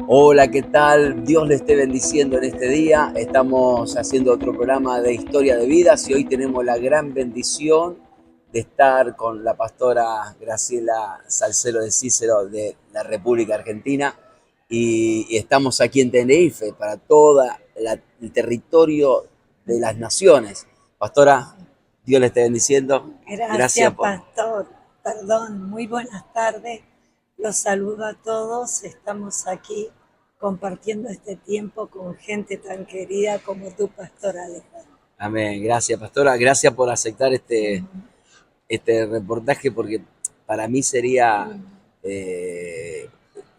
Hola, ¿qué tal? Dios le esté bendiciendo en este día. Estamos haciendo otro programa de Historia de Vidas y hoy tenemos la gran bendición de estar con la pastora Graciela Salcero de Cícero de la República Argentina y estamos aquí en Tenerife para todo el territorio de las naciones. Pastora, Dios le esté bendiciendo. Gracias, Gracias por... pastor. Perdón, muy buenas tardes. Los saludo a todos. Estamos aquí compartiendo este tiempo con gente tan querida como tu pastor Alejandro. Amén. Gracias, pastora. Gracias por aceptar este reportaje porque para mí sería eh,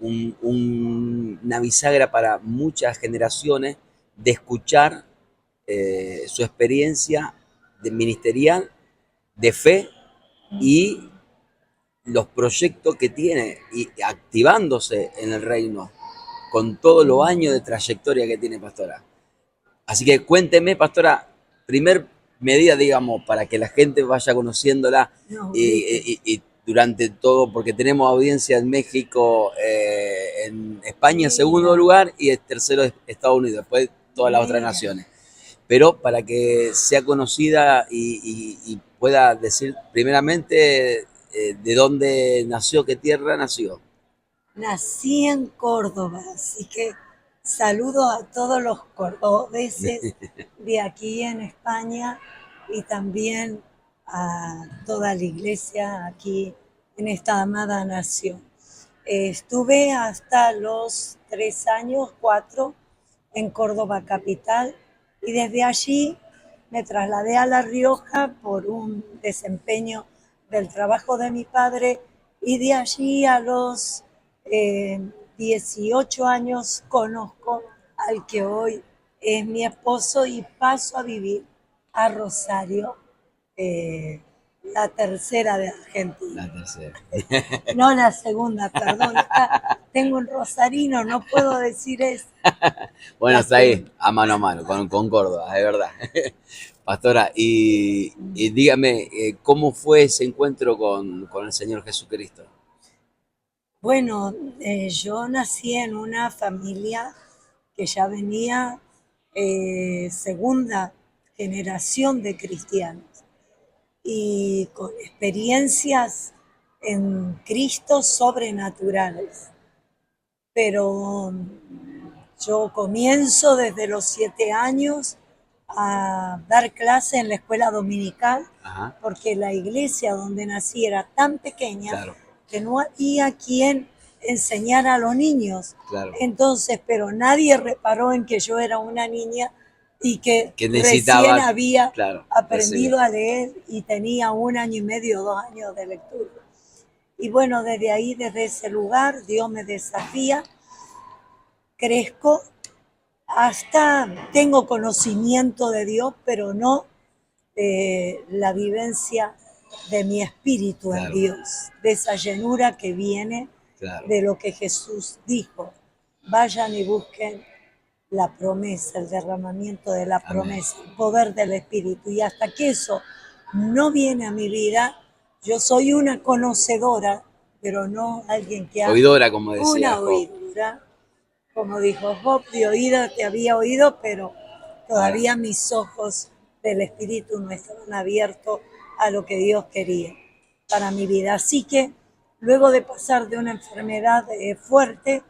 una bisagra para muchas generaciones de escuchar su experiencia de ministerial, de fe y los proyectos que tiene y activándose en el reino con todos los años de trayectoria que tiene Pastora. Así que cuénteme, Pastora, primer medida, digamos, para que la gente vaya conociéndola No, y durante todo, porque tenemos audiencia en México, en España, segundo mira, lugar, y el tercero es Estados Unidos, después todas las otras mira. naciones. Pero para que sea conocida y pueda decir primeramente de dónde nació, qué tierra nació. Nací en Córdoba, así que saludo a todos los cordobeses de aquí en España y también a toda la iglesia aquí en esta amada nación. Estuve hasta los 3 años, 4, en Córdoba capital y desde allí me trasladé a La Rioja por un desempeño del trabajo de mi padre y de allí a los eh, 18 años conozco al que hoy es mi esposo y paso a vivir a Rosario, eh, la tercera de Argentina. La tercera. No la segunda, perdón. Tengo un rosarino, no puedo decir eso. Bueno, La está ahí, segunda. a mano, con Córdoba, es verdad. Pastora, y dígame, ¿cómo fue ese encuentro con el Señor Jesucristo? Bueno, yo nací en una familia que ya venía segunda generación de cristianos y con experiencias en Cristo sobrenaturales. Pero yo comienzo desde los 7 años a dar clase en la escuela dominical Ajá, porque la iglesia donde nací era tan pequeña claro, que no había quien enseñara a los niños. claro. Entonces, pero nadie reparó en que yo era una niña y que Que recién necesitaba, había claro, recibir. aprendido a leer y tenía 1 año y medio, 2 años de lectura. Y bueno, desde ahí, desde ese lugar, Dios me desafía, crezco, hasta tengo conocimiento de Dios, pero no la vivencia de mi espíritu en Claro, Dios, de esa llenura que viene claro. de lo que Jesús dijo. Vayan y busquen la promesa, el derramamiento de la Amén. promesa, el poder del Espíritu. Y hasta que eso no viene a mi vida, yo soy una conocedora, pero no alguien que ha Oidora, como decía una Job. oidura. Como dijo Job, de oído te había oído, pero Ahora, todavía mis ojos del Espíritu no estaban abiertos a lo que Dios quería para mi vida. Así que luego de pasar de una enfermedad fuerte,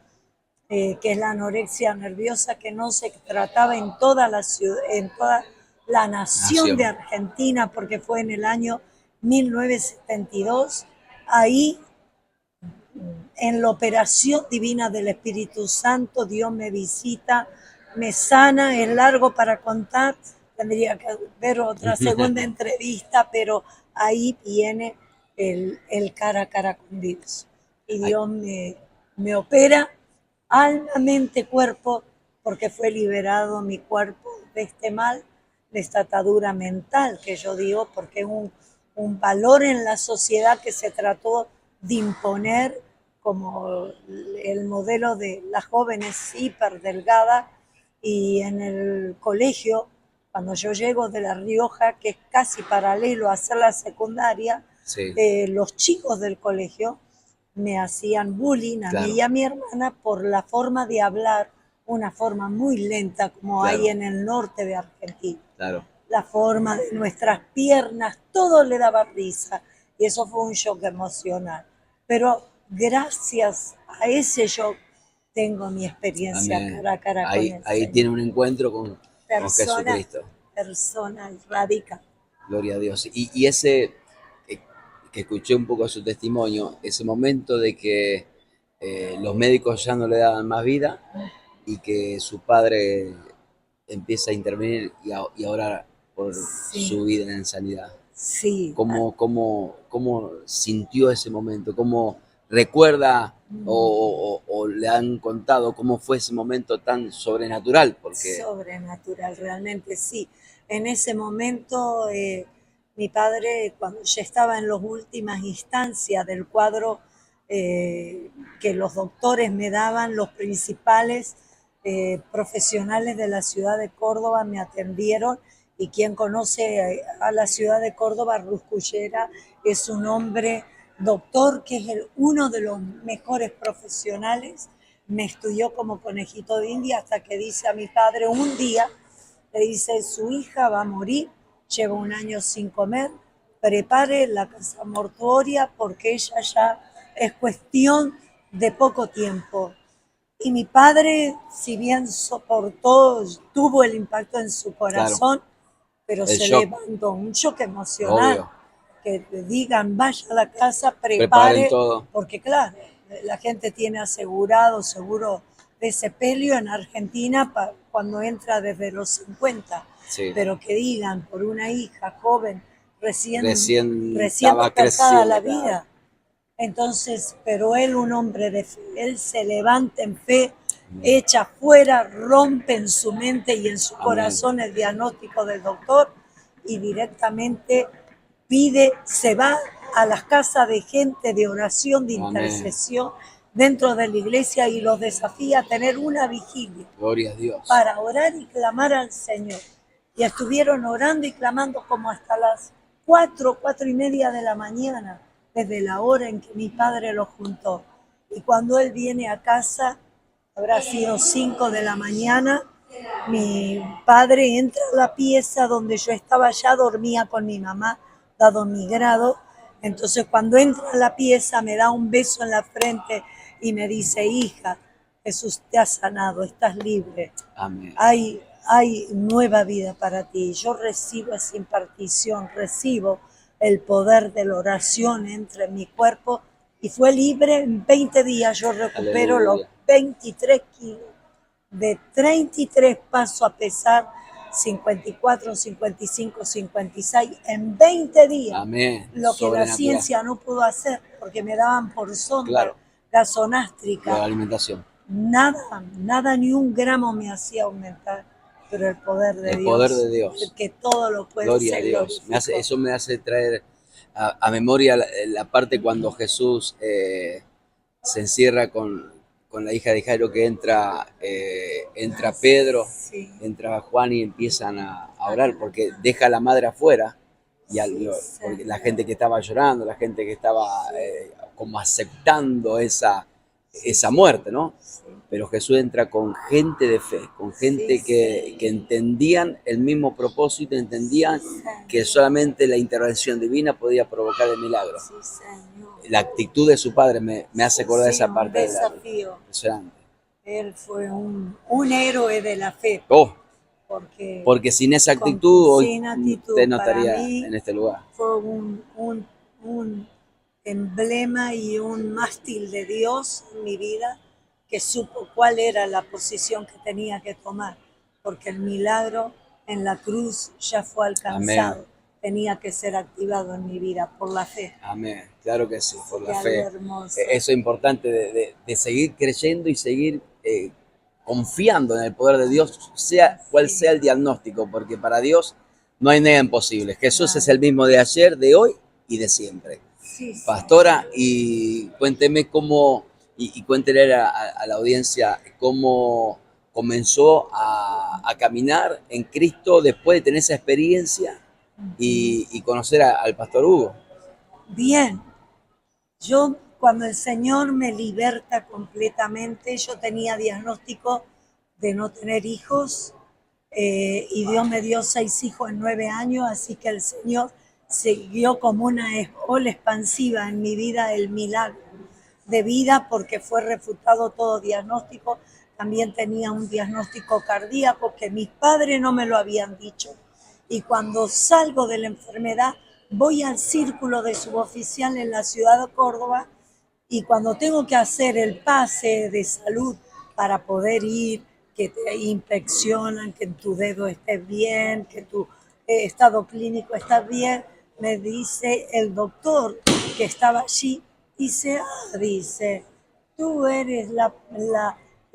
que es la anorexia nerviosa, que no se trataba en toda la ciudad, en toda la nación de nación. Argentina, porque fue en el año 1972, ahí en la operación divina del Espíritu Santo, Dios me visita, me sana, es largo para contar, tendría que ver otra segunda entrevista, pero ahí viene el cara a cara con Dios. Y Ay, Dios me opera alma, mente, cuerpo, porque fue liberado mi cuerpo de este mal, de esta atadura mental que yo digo, porque es un valor en la sociedad que se trató de imponer como el modelo de las jóvenes hiper delgadas, y en el colegio, cuando yo llego de La Rioja, que es casi paralelo a hacer la secundaria, sí, los chicos del colegio me hacían bullying a mí Claro. y a mi hermana por la forma de hablar, una forma muy lenta como Claro. hay en el norte de Argentina. Claro. La forma de nuestras piernas, todo le daba risa y eso fue un shock emocional. Pero gracias a ese shock tengo mi experiencia Amén. cara a cara con el Ahí Señor. tiene un encuentro con Persona, Jesucristo. persona radical. Gloria a Dios. Y ese, eh, que escuché un poco su testimonio, ese momento de que los médicos ya no le daban más vida y que su padre empieza a intervenir y a orar por Sí, su vida en sanidad. sí. ¿Cómo sintió ese momento? ¿Cómo recuerda o le han contado cómo fue ese momento tan sobrenatural? Porque Sobrenatural, realmente sí. En ese momento, mi padre, cuando ya estaba en las últimas instancias del cuadro que los doctores me daban, los principales profesionales de la ciudad de Córdoba me atendieron y quien conoce a la ciudad de Córdoba, Ruscullera, es un hombre doctor que es uno de los mejores profesionales. Me estudió como conejito de India hasta que dice a mi padre un día, le dice, su hija va a morir, lleva 1 año sin comer, prepare la casa mortuoria porque ella ya es cuestión de poco tiempo. Y mi padre, si bien soportó, tuvo el impacto en su claro, corazón, pero el se shock, levantó un shock emocional. obvio. Que te digan, vaya a la casa, Preparen prepare, todo. porque claro, la gente tiene asegurado seguro de sepelio en Argentina cuando entra desde los 50, Sí. pero que digan por una hija joven, recién Estaba despertada a la creciendo, claro. vida. Entonces, pero él, un hombre de fe, él se levanta en fe, echa fuera, rompe en su mente y en su Amén. corazón el diagnóstico del doctor y directamente pide, se va a las casas de gente de oración, de Amén. intercesión dentro de la iglesia y los desafía a tener una vigilia Gloria a Dios. para orar y clamar al Señor. Y estuvieron orando y clamando como hasta las 4:30 de la mañana, desde la hora en que mi padre lo juntó. Y cuando él viene a casa, habrá sido 5 de la mañana, mi padre entra a la pieza donde yo estaba, ya dormía con mi mamá, dado mi grado. Entonces cuando entra a la pieza me da un beso en la frente y me dice, hija, Jesús te ha sanado, estás libre. Amén. Hay nueva vida para ti. Yo recibo esa impartición, recibo el poder de la oración entre mi cuerpo y fue libre en 20 días. Yo recupero los 23 kilos. De 33 paso a pesar 54, 55, 56 en 20 días. Amén. Lo que la ciencia no pudo hacer porque me daban por sonda Claro. gasonástrica. La alimentación. Nada, ni un gramo me hacía aumentar, pero el poder de El Dios, poder de Dios. el que todo lo puede, Gloria a se Dios. glorificó. Eso me hace traer a memoria la parte cuando Jesús se encierra con la hija de Jairo, que entra Pedro, Sí, entra Juan y empiezan a orar porque deja a la madre afuera y porque la gente que estaba llorando, la gente que estaba como aceptando esa muerte, ¿no? sí, Pero Jesús entra con gente de fe, con gente Sí, que entendían el mismo propósito, entendían que solamente la intervención divina podía provocar el milagro. sí, Señor. La actitud de su padre me hace acordar esa un parte de la desafío. impresionante. Él fue un héroe de la fe, Oh, porque porque sin esa actitud hoy sin actitud usted no para estaría mí en este lugar. fue un emblema y un mástil de Dios en mi vida que supo cuál era la posición que tenía que tomar, porque el milagro en la cruz ya fue alcanzado. Amén. Tenía que ser activado en mi vida por la fe. Amén, claro que sí, por la Qué fe. algo hermoso. Eso es importante de seguir creyendo y seguir confiando en el poder de Dios, sea cual sea el diagnóstico, porque para Dios no hay nada imposible. Jesús es el mismo de ayer, de hoy y de siempre. Sí, sí. Pastora, y cuénteme cómo, y cuéntele a la audiencia cómo comenzó a caminar en Cristo después de tener esa experiencia y conocer al Pastor Hugo. Bien, yo cuando el Señor me liberta completamente, yo tenía diagnóstico de no tener hijos, y Dios me dio 6 hijos en 9 años, así que el Señor siguió como una ola expansiva en mi vida el milagro de vida, porque fue refutado todo diagnóstico. También tenía un diagnóstico cardíaco que mis padres no me lo habían dicho. Y cuando salgo de la enfermedad, voy al círculo de suboficial en la ciudad de Córdoba, y cuando tengo que hacer el pase de salud para poder ir, que te inspeccionan, que tu dedo esté bien, que tu estado clínico está bien, me dice el doctor que estaba allí, dice, tú eres la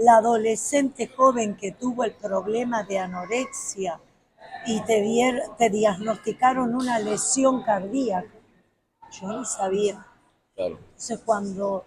adolescente joven que tuvo el problema de anorexia y te diagnosticaron una lesión cardíaca. Yo no sabía. Claro. Entonces cuando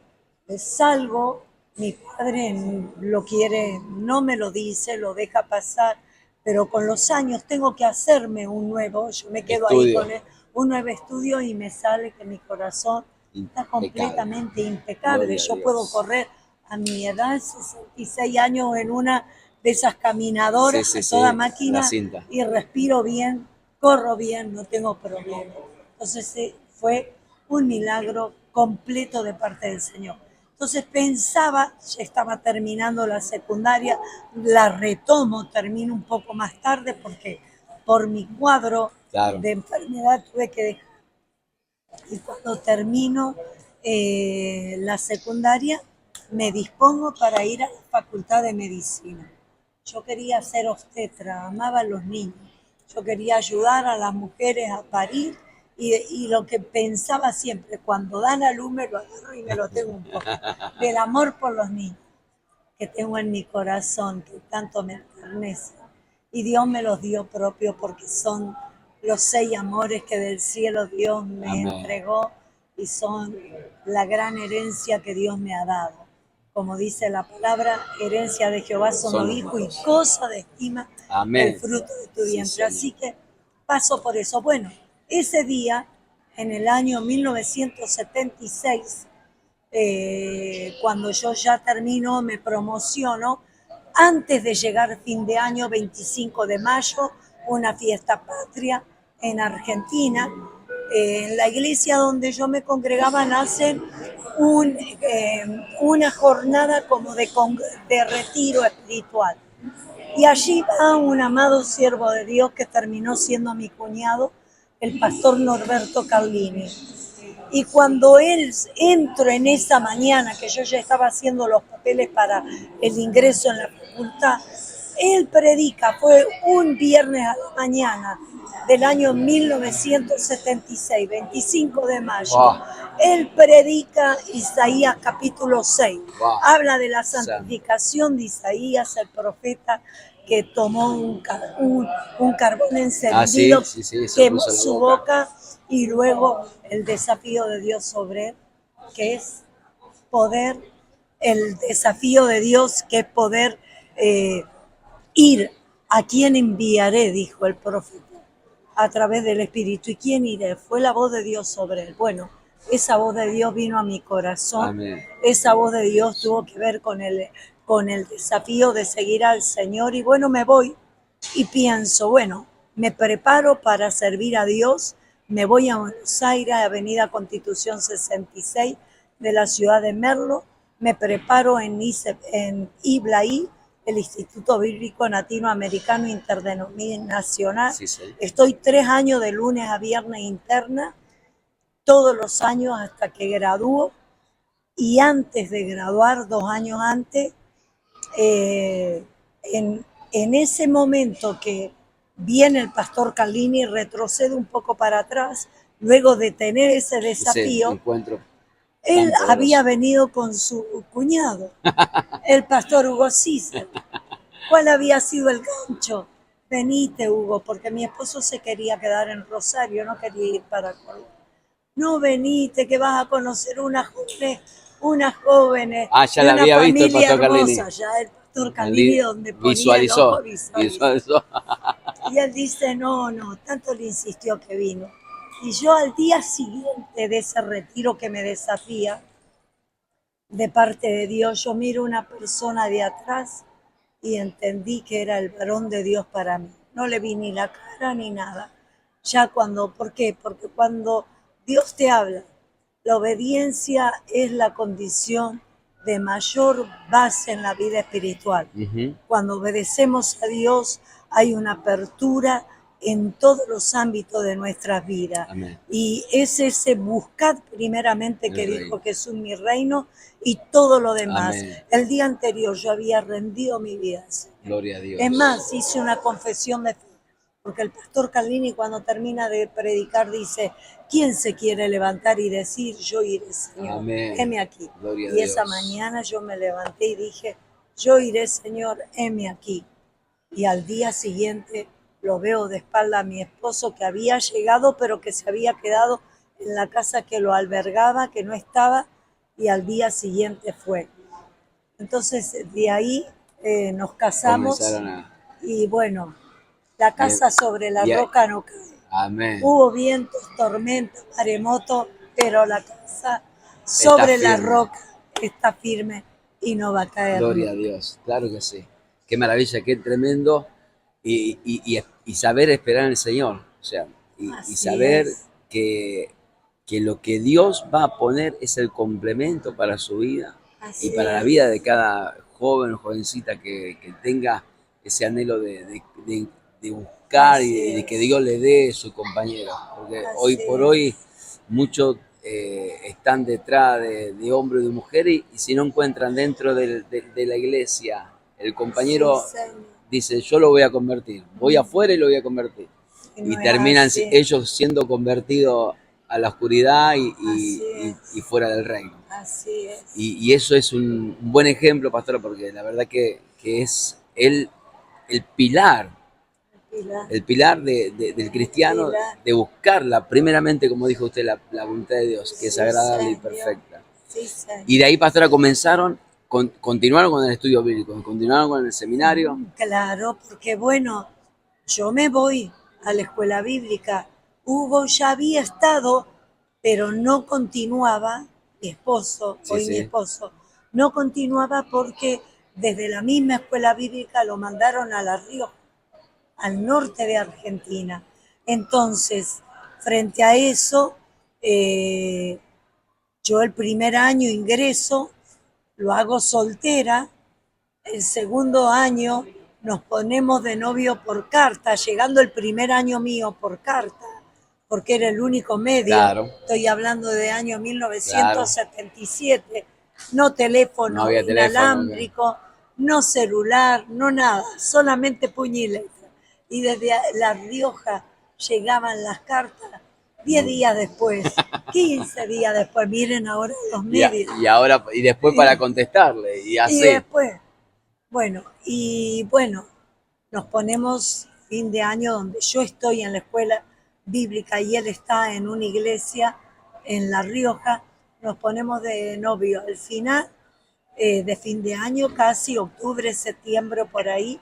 salgo, mi padre lo quiere, no me lo dice, lo deja pasar, pero con los años tengo que hacerme un nuevo, yo me quedo ahí Estudio. con un nuevo estudio y me sale que mi corazón está completamente impecable. Gloria a Yo Dios. puedo correr a mi edad, 66 años, en una de esas caminadoras Sí, a sí, toda sí, máquina, la cinta. y respiro bien, corro bien, no tengo problema. Entonces fue un milagro completo de parte del Señor. Entonces pensaba, ya estaba terminando la secundaria, la retomo, termino un poco más tarde porque por mi cuadro Claro. de enfermedad tuve que dejar. Y cuando termino la secundaria, me dispongo para ir a la Facultad de Medicina. Yo quería ser obstetra, amaba a los niños. Yo quería ayudar a las mujeres a parir, y lo que pensaba siempre, cuando dan a luz me lo agarro y me lo tengo un poco. Del amor por los niños que tengo en mi corazón, que tanto me enternece. Y Dios me los dio propio porque son los 6 amores que del cielo Dios me Amén. entregó, y son la gran herencia que Dios me ha dado. Como dice la palabra, herencia de Jehová son los hijos, y cosa de estima Amén. el fruto de tu Sí, vientre. Señor. Así que paso por eso. Bueno, ese día, en el año 1976, cuando yo ya termino, me promociono, antes de llegar fin de año, 25 de mayo, una fiesta patria en Argentina. En la iglesia donde yo me congregaba hacen una jornada como de retiro espiritual. Y allí va un amado siervo de Dios que terminó siendo mi cuñado, el pastor Norberto Carlini. Y cuando él entro en esa mañana, que yo ya estaba haciendo los papeles para el ingreso en la facultad, él predica, fue un viernes a la mañana del año 1976, 25 de mayo. Wow. Él predica Isaías capítulo 6. Wow. Habla de la santificación de Isaías, el profeta que tomó un carbón encendido, quemó su boca, y luego el desafío de Dios sobre él, que es poder, el desafío de Dios que es poder ir. ¿A quién enviaré?, dijo el profeta, a través del Espíritu. ¿Y quién iré? Fue la voz de Dios sobre él. Bueno, esa voz de Dios vino a mi corazón. Amén. Esa voz de Dios tuvo que ver con el desafío de seguir al Señor. Y bueno, me voy y pienso, bueno, me preparo para servir a Dios. Me voy a Buenos Aires, Avenida Constitución 66 de la ciudad de Merlo. Me preparo en IBLAI, el Instituto Bíblico Latinoamericano Interdenominacional. Sí, sí. Estoy 3 años de lunes a viernes interna, todos los años hasta que gradúo. Y antes de graduar, 2 años antes, en ese momento que viene el pastor Carlini, retrocede un poco para atrás, luego de tener ese desafío. Ese encuentro. Él había venido con su cuñado, el pastor Hugo Cícer. ¿Cuál había sido el gancho? Venite, Hugo, porque mi esposo se quería quedar en Rosario, no quería ir para Córdoba. No, venite, que vas a conocer unas jóvenes ya de la una había visto el familia pastor hermosa. Carlini. Ya el pastor Carlini, donde ponía el ojo, visualizó. Y él dice, no, tanto le insistió que vino. Y yo al día siguiente de ese retiro que me desafía, de parte de Dios. Yo miro una persona de atrás y entendí que era el varón de Dios para mí. No le vi ni la cara ni nada. Ya cuando, ¿por qué? Porque cuando Dios te habla, la obediencia es la condición de mayor base en la vida espiritual. Ujú. Cuando obedecemos a Dios hay una apertura en todos los ámbitos de nuestras vidas. Amén. Y es ese buscad primeramente El que reino. dijo Jesús, mi reino y todo lo demás. Amén. El día anterior yo había rendido mi vida al Señor. Gloria a Dios. Es más, hice una confesión de fe, porque el pastor Carlini cuando termina de predicar dice, ¿quién se quiere levantar y decir, yo iré, Señor? Amén. Heme aquí. Gloria a Y esa Dios. mañana yo me levanté y dije, yo iré, Señor, heme aquí. Y al día siguiente lo veo de espalda a mi esposo que había llegado, pero que se había quedado en la casa que lo albergaba, que no estaba, y al día siguiente fue. Entonces, de ahí nos casamos Comenzaron a... y bueno, la y- casa sobre la y- roca no cae. Amén. Hubo vientos, tormentas, maremotos, pero la casa sobre la firme. roca está firme y no va a caer Gloria a nunca. Dios. Claro que sí. Qué maravilla, qué tremendo. Y saber esperar en el Señor. O sea, y Así saber es, que lo que Dios va a poner es el complemento para su vida y así para la vida de es, cada joven o jovencita que tenga ese anhelo de buscar así y de que es, Dios le dé su compañero. Porque hoy así por hoy es. muchos están detrás de hombre y de mujer y si no encuentran dentro de la iglesia el Sí, compañero, Señor. dice yo lo voy a convertir, voy afuera y lo voy a convertir. Y Y no es terminan así, ellos siendo convertidos a la oscuridad así es, y fuera del reino. así es. Y eso es un buen ejemplo, pastora, porque la verdad que es el pilar, Pilar, el pilar del cristiano, Pilar, de buscarla, primeramente, como dijo usted, la voluntad de Dios, que es sí, agradable y Señor, perfecta. sí, Y de Señor. ahí, pastora, comenzaron, continuaron con el estudio bíblico, continuaron con el seminario. Claro, porque bueno, yo me voy a la escuela bíblica. Hugo ya había estado, pero no continuaba, mi esposo, Sí, hoy mi sí, esposo, no continuaba porque desde la misma escuela bíblica lo mandaron a La Rioja, al norte de Argentina. Entonces, frente a eso, eh, yo el primer año ingreso, lo hago soltera, el segundo año nos ponemos de novio por carta, llegando el primer año mío por carta, porque era el único medio, claro, estoy hablando de año claro. 1977, no No teléfono había teléfono. inalámbrico, no celular, no nada, solamente puño y letra. Y desde La Rioja llegaban las cartas 10 días después, 15 días después, miren ahora los medios. Y después para contestarle, y Y así. después, bueno, nos ponemos fin de año donde yo estoy en la escuela bíblica y él está en una iglesia en La Rioja, nos ponemos de novio al final de fin de año, casi octubre, septiembre por ahí,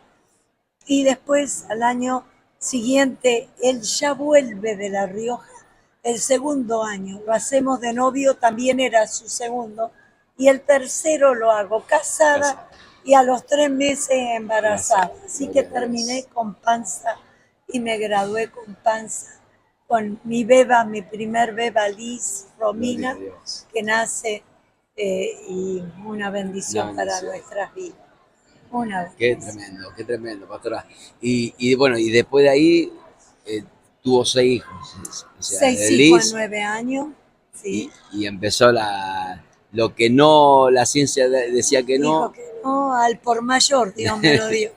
y después al año siguiente él ya vuelve de La Rioja, el segundo año lo hacemos de novio, también era su segundo, y el tercero lo hago casada y a los 3 meses embarazada. Así que terminé con panza y me gradué con panza, con mi beba, mi primer beba Liz Romina, que nace y una bendición para nuestras vidas. Una bendición. Qué tremendo, pastora. Y bueno, y después de ahí tuvo 6 hijos. O sea, 6 hijos en Liz, 9 años, y, sí. y empezó lo que no, la ciencia decía que Dijo no, que no, al por mayor Dios me lo dio.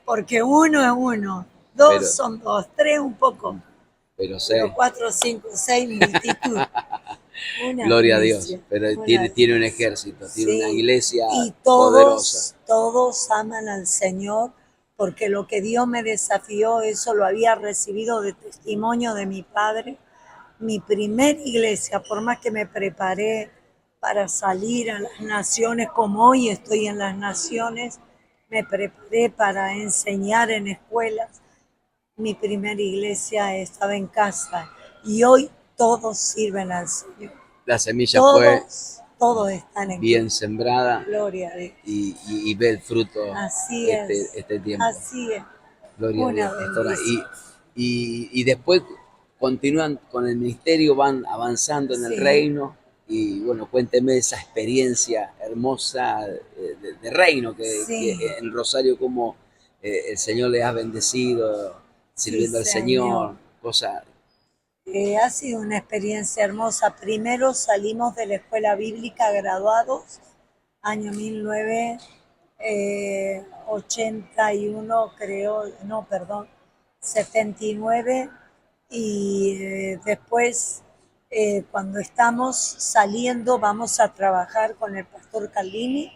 Porque uno es uno, dos pero, son dos, tres un poco, pero sé, pero cuatro, cinco, seis, multitud. Una gloria a Dios. bendición, Pero una tiene un bendición. ejército, tiene una Sí, iglesia y poderosa. todos aman al Señor, porque lo que Dios me desafió, eso lo había recibido de testimonio de mi padre. Mi primer iglesia, por más que me preparé para salir a las naciones, como hoy estoy en las naciones, me preparé para enseñar en escuelas. Mi primera iglesia estaba en casa y hoy todos sirven al Señor. La semilla fue Todos, todos están en bien sembrada gloria a Dios. y ve el fruto Así es, este tiempo. así es. Gloria a Una Dios, pastora. bendición. Y después continúan con el ministerio, van avanzando en el Sí. reino. Y bueno, cuénteme esa experiencia hermosa de reino Sí. que en Rosario, como el Señor le ha bendecido, sirviendo al Señor, cosas. Ha sido una experiencia hermosa. Primero salimos de la escuela bíblica graduados, año 1981, creo, no, perdón, 79. Y después, cuando estamos saliendo, vamos a trabajar con el pastor Carlini.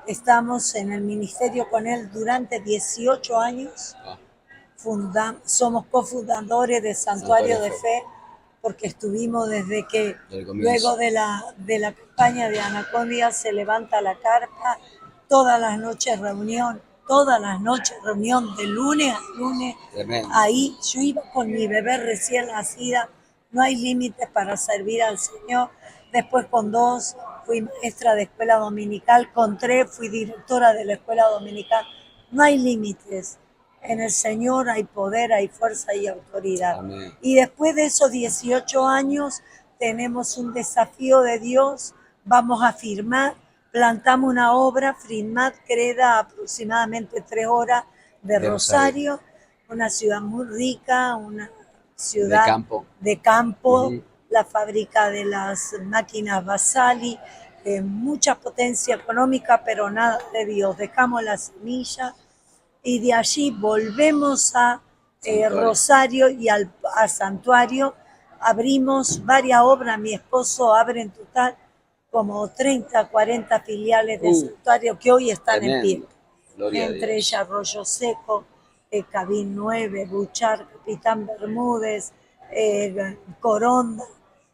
Estamos en el ministerio con él durante 18 años. Somos cofundadores de Santuario de Fe, porque estuvimos desde que luego de la campaña de Anacondia se levanta la carpa, todas las noches reunión de lunes a lunes. Tremendo. Ahí yo iba con mi bebé recién nacida, no hay límites para servir al Señor. Después con 2 fui maestra de escuela dominical, con 3 fui directora de la escuela dominical. No hay límites. En el Señor hay poder, hay fuerza y autoridad. Amén. Y después de esos 18 años tenemos un desafío de Dios, vamos a firmar, plantamos una obra, Frimat queda aproximadamente 3 horas de Rosario, una ciudad muy rica, una ciudad de campo, la fábrica de las máquinas Basali, mucha potencia económica, pero nada de Dios. Dejamos la semilla y de allí volvemos a Rosario y a Santuario. Abrimos varias obras, mi esposo abre en total como 30, 40 filiales de Santuario que hoy están en pie. Entre ellas Arroyo Seco, Cabín 9, Buchar, Capitán Bermúdez, Coronda,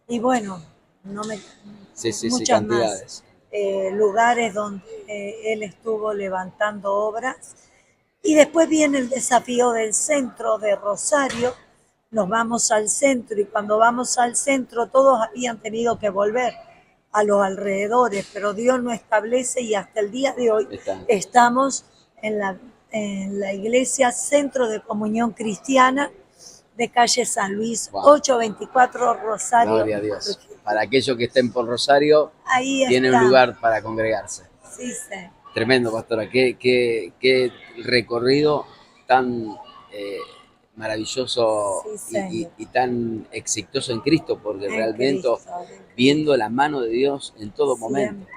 y bueno, muchas más lugares donde él estuvo levantando obras. Y después viene el desafío del centro de Rosario. Nos vamos al centro y cuando vamos al centro todos habían tenido que volver a los alrededores, pero Dios nos establece y hasta el día de hoy estamos en la iglesia Centro de Comunión Cristiana de calle San Luis, 824 Rosario. Gloria a Dios. Para aquellos que estén por Rosario, tiene un lugar para congregarse. Sí, sí. Tremendo, pastora. Qué recorrido tan maravilloso y tan exitoso en Cristo, porque realmente viendo la mano de Dios en todo momento,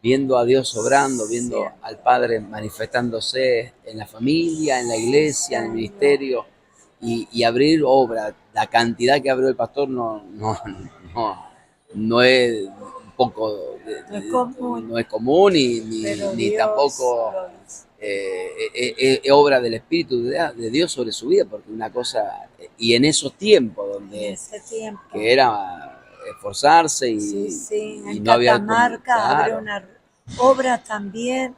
viendo a Dios obrando, viendo al Padre manifestándose en la familia, en la iglesia, en el ministerio, y abrir obra. La cantidad que abrió el pastor no es poco, no es común ni tampoco es obra del Espíritu de Dios sobre su vida, porque una cosa, y en esos tiempos donde que era esforzarse y no había Catamarca abre una obra también,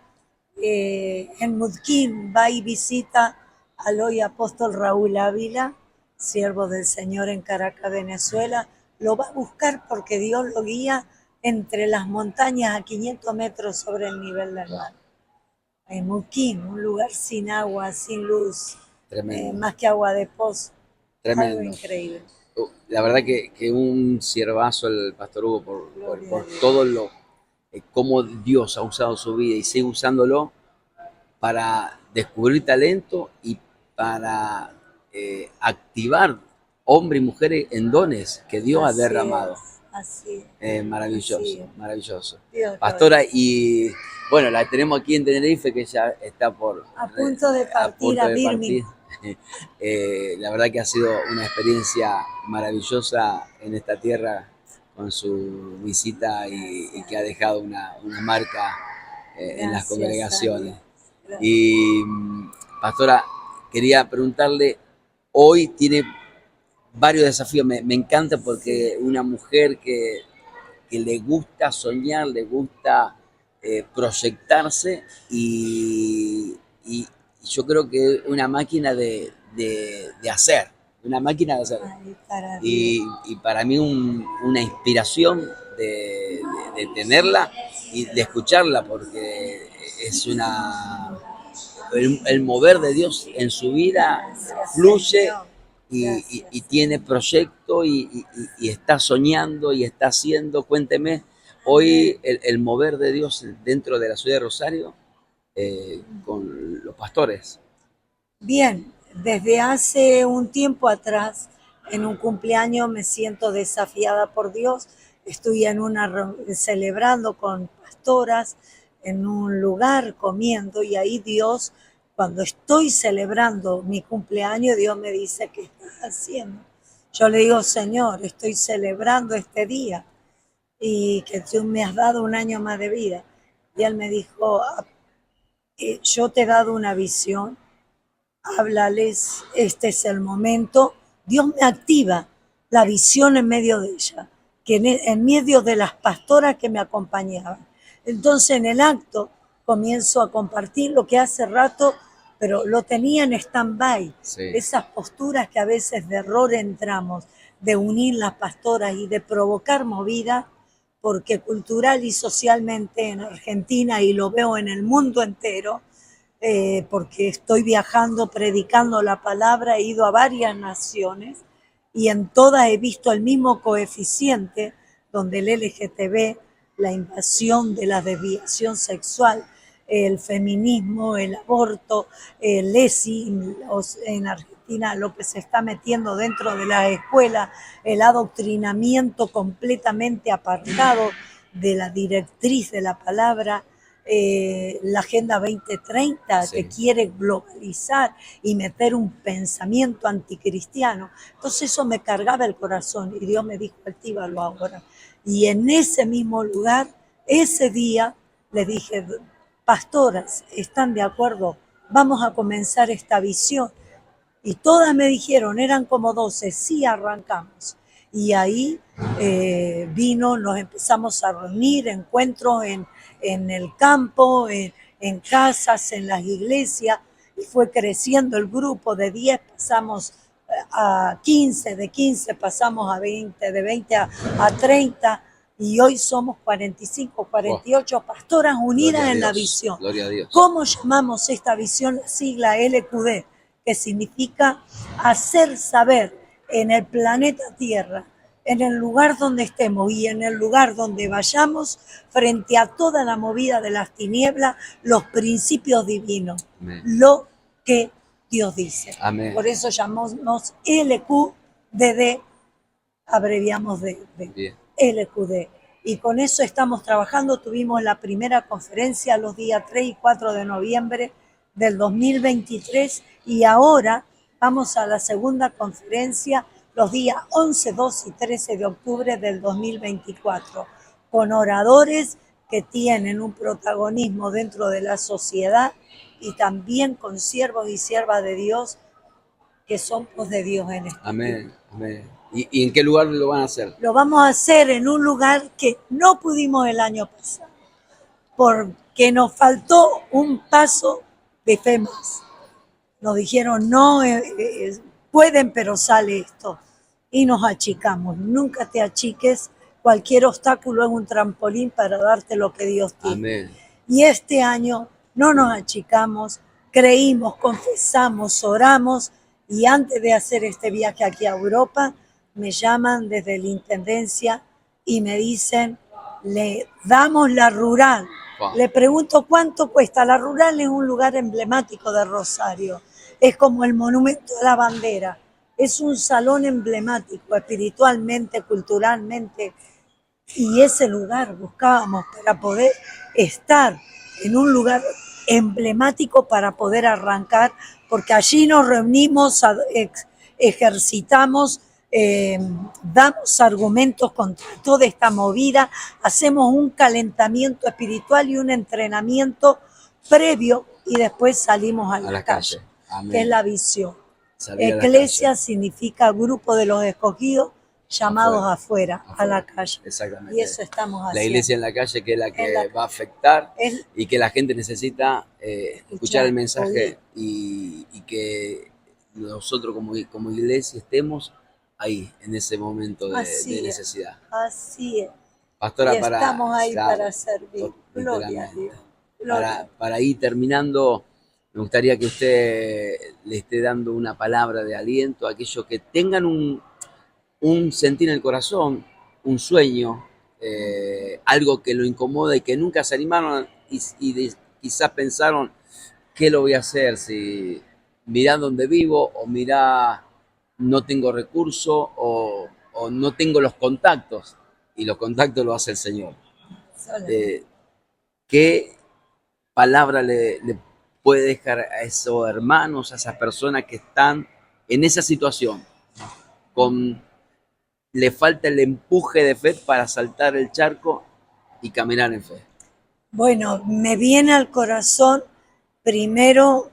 en Mudquín va y visita al hoy apóstol Raúl Ávila, siervo del Señor en Caracas, Venezuela. Lo va a buscar porque Dios lo guía entre las montañas a 500 metros sobre el nivel del mar. En Mudquín, un lugar sin agua, sin luz, más que agua de pozo. Tremendo. Algo increíble. La verdad que un siervazo el pastor Hugo por todo lo cómo Dios ha usado su vida y sigue usándolo para descubrir talento y para activar hombres y mujeres en dones que Dios ha derramado. Así maravilloso, maravilloso. Pastora, y bueno, la tenemos aquí en Tenerife, que ya está a punto de partir a Birmingham. La verdad que ha sido una experiencia maravillosa en esta tierra con su visita y que ha dejado una marca en las congregaciones. Y pastora, quería preguntarle, hoy tiene varios desafíos, me encanta porque una mujer que le gusta soñar, le gusta proyectarse y yo creo que es una máquina de hacer, una máquina de hacer. Y para mí una inspiración de tenerla y de escucharla, porque es el mover de Dios en su vida Gracias, fluye Señor. y Gracias. tiene proyecto y está soñando y está haciendo. Cuénteme, hoy el mover de Dios dentro de la ciudad de Rosario con los pastores. Bien, desde hace un tiempo atrás, en un cumpleaños me siento desafiada por Dios. Estoy celebrando con pastoras en un lugar comiendo y ahí Dios, cuando estoy celebrando mi cumpleaños, Dios me dice, ¿qué estás haciendo? Yo le digo, Señor, estoy celebrando este día y que tú me has dado un año más de vida. Y él me dijo, yo te he dado una visión, háblales, este es el momento. Dios me activa la visión en medio de ella, que en medio de las pastoras que me acompañaban. Entonces en el acto comienzo a compartir lo que hace rato, pero lo tenía en stand-by. Sí. Esas posturas que a veces de error entramos, de unir las pastoras y de provocar movida, porque cultural y socialmente en Argentina, y lo veo en el mundo entero, porque estoy viajando predicando la palabra, he ido a varias naciones y en todas he visto el mismo coeficiente donde el LGTB, la invasión de la desviación sexual, el feminismo, el aborto, el ESI, en Argentina lo que se está metiendo dentro de las escuelas, el adoctrinamiento completamente apartado de la directriz de la palabra, la Agenda 2030 Sí. que quiere globalizar y meter un pensamiento anticristiano. Entonces eso me cargaba el corazón y Dios me dijo, actívalo ahora. Y en ese mismo lugar, ese día, le dije, pastoras, ¿están de acuerdo? Vamos a comenzar esta visión. Y todas me dijeron, eran como 12, sí, arrancamos. Y ahí nos empezamos a reunir, encuentros en el campo, en casas, en las iglesias, y fue creciendo el grupo. De 10 pasamos a 15, de 15 pasamos a 20, de 20 a 30, y hoy somos 45, 48 pastoras unidas en la visión. Gloria a Dios. ¿Cómo llamamos esta visión? La sigla LQD, que significa hacer saber en el planeta Tierra, en el lugar donde estemos y en el lugar donde vayamos, frente a toda la movida de las tinieblas, los principios divinos, Amén. lo que Dios dice. Amén. Por eso llamamos LQDD, abreviamos de LQD. Y con eso estamos trabajando. Tuvimos la primera conferencia los días 3 y 4 de noviembre del 2023 y ahora vamos a la segunda conferencia los días 11, 12 y 13 de octubre del 2024, con oradores que tienen un protagonismo dentro de la sociedad y también con siervos y siervas de Dios que son pues de Dios en este Amén, amén. ¿Y en qué lugar lo van a hacer? Lo vamos a hacer en un lugar que no pudimos el año pasado, porque nos faltó un paso de fe más. Nos dijeron, no, pueden, pero sale esto. Y nos achicamos. Nunca te achiques. Cualquier obstáculo es un trampolín para darte lo que Dios tiene. Amén. Y este año no nos achicamos, creímos, confesamos, oramos, y antes de hacer este viaje aquí a Europa, me llaman desde la Intendencia y me dicen, le damos la rural. Wow. Le pregunto cuánto cuesta. La rural es un lugar emblemático de Rosario, es como el monumento a la bandera, es un salón emblemático espiritualmente, culturalmente, y ese lugar buscábamos para poder estar en un lugar emblemático para poder arrancar, porque allí nos reunimos, ejercitamos, damos argumentos contra toda esta movida, hacemos un calentamiento espiritual y un entrenamiento previo y después salimos a la calle. Amén. Que es la visión. Salir Eclesia significa grupo de los escogidos llamados afuera, a la calle. Exactamente. Y eso estamos haciendo. La iglesia en la calle, que es la que va a afectar y que la gente necesita escuchar el mensaje y que nosotros como iglesia estemos ahí en ese momento de necesidad. Así es. Pastora, Y estamos ahí para servir. Gloria a literalmente. Dios. Gloria. Para ir terminando, me gustaría que usted le esté dando una palabra de aliento a aquellos que tengan un sentir en el corazón, un sueño, algo que lo incomoda y que nunca se animaron quizás pensaron, ¿qué lo voy a hacer? Si mirá dónde vivo o mirá, no tengo recursos o no tengo los contactos y los contactos lo hace el Señor. Solamente. ¿Qué palabra le puede dejar a esos hermanos, a esas personas que están en esa situación? Le falta el empuje de fe para saltar el charco y caminar en fe. Bueno, me viene al corazón primero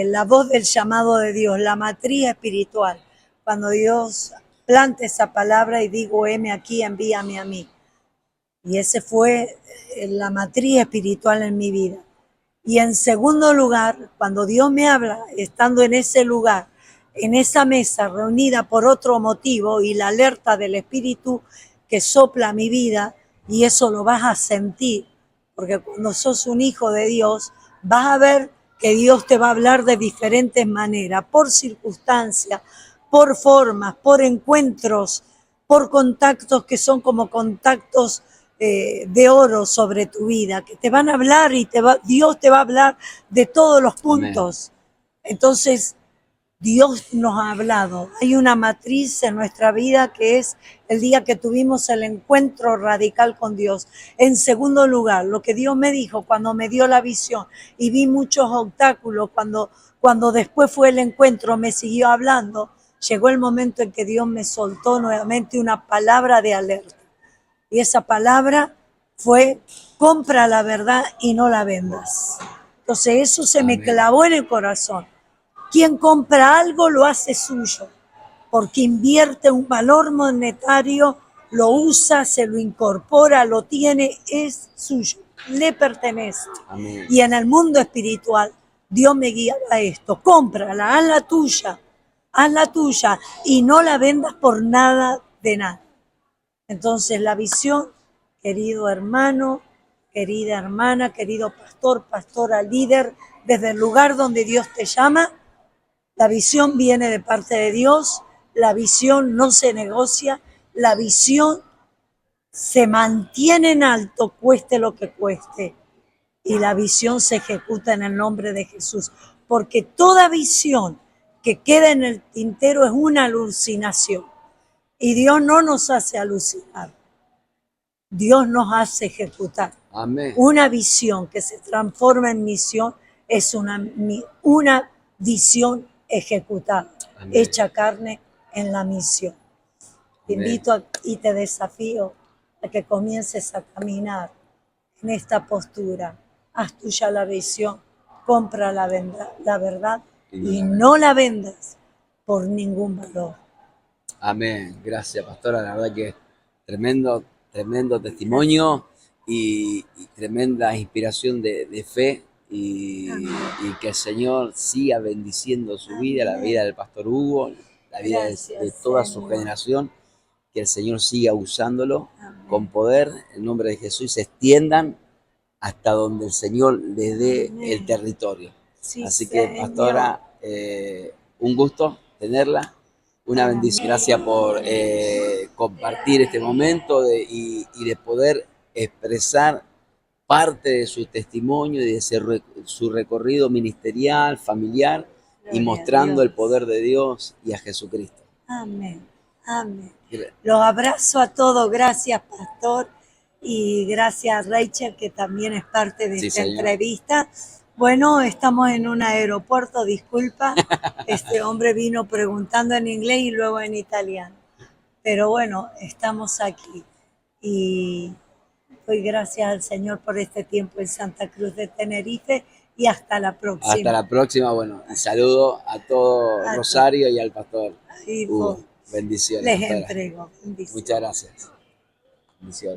la voz del llamado de Dios, la matriz espiritual. Cuando Dios planta esa palabra y digo, heme aquí, envíame a mí. Y ese fue la matriz espiritual en mi vida. Y en segundo lugar, cuando Dios me habla, estando en ese lugar, en esa mesa reunida por otro motivo y la alerta del Espíritu que sopla mi vida, y eso lo vas a sentir, porque cuando sos un hijo de Dios, vas a ver que Dios te va a hablar de diferentes maneras, por circunstancias, por formas, por encuentros, por contactos que son como contactos de oro sobre tu vida, que te van a hablar y Dios te va a hablar de todos los puntos. Amén. Entonces, Dios nos ha hablado. Hay una matriz en nuestra vida que es el día que tuvimos el encuentro radical con Dios. En segundo lugar, lo que Dios me dijo cuando me dio la visión y vi muchos obstáculos, cuando después fue el encuentro, me siguió hablando, llegó el momento en que Dios me soltó nuevamente una palabra de alerta. Y esa palabra fue, compra la verdad y no la vendas. Entonces eso se me clavó en el corazón. Quien compra algo lo hace suyo, porque invierte un valor monetario, lo usa, se lo incorpora, lo tiene, es suyo, le pertenece. Amén. Y en el mundo espiritual, Dios me guía a esto. Cómprala, haz la tuya y no la vendas por nada de nada. Entonces la visión, querido hermano, querida hermana, querido pastor, pastora, líder, desde el lugar donde Dios te llama, la visión viene de parte de Dios, la visión no se negocia, la visión se mantiene en alto, cueste lo que cueste, y la visión se ejecuta en el nombre de Jesús, porque toda visión que queda en el tintero es una alucinación. Y Dios no nos hace alucinar, Dios nos hace ejecutar. Amén. Una visión que se transforma en misión es una visión ejecutada, amén, hecha carne en la misión. Te invito y te desafío a que comiences a caminar en esta postura. Haz tuya la visión, compra la verdad y no la vendas por ningún valor. Amén. Gracias, pastora. La verdad que tremendo testimonio y tremenda inspiración de fe y que el Señor siga bendiciendo su vida, la vida del pastor Hugo, la vida de toda su generación, que el Señor siga usándolo con poder, en nombre de Jesús, se extiendan hasta donde el Señor les dé el territorio. Sí, así que, pastora, un gusto tenerla. Una bendición. Gracias por compartir este momento y de poder expresar parte de su testimonio y de su recorrido ministerial, familiar, y mostrando el poder de Dios y a Jesucristo. Amén, amén. Los abrazo a todos. Gracias, pastor, y gracias, Rachel, que también es parte de esta entrevista. Bueno, estamos en un aeropuerto, disculpa, este hombre vino preguntando en inglés y luego en italiano. Pero bueno, estamos aquí y doy gracias al Señor por este tiempo en Santa Cruz de Tenerife y hasta la próxima. Hasta la próxima, bueno, un saludo a todo Rosario y al pastor. Bendiciones. Les entrego. Muchas gracias. Bendiciones.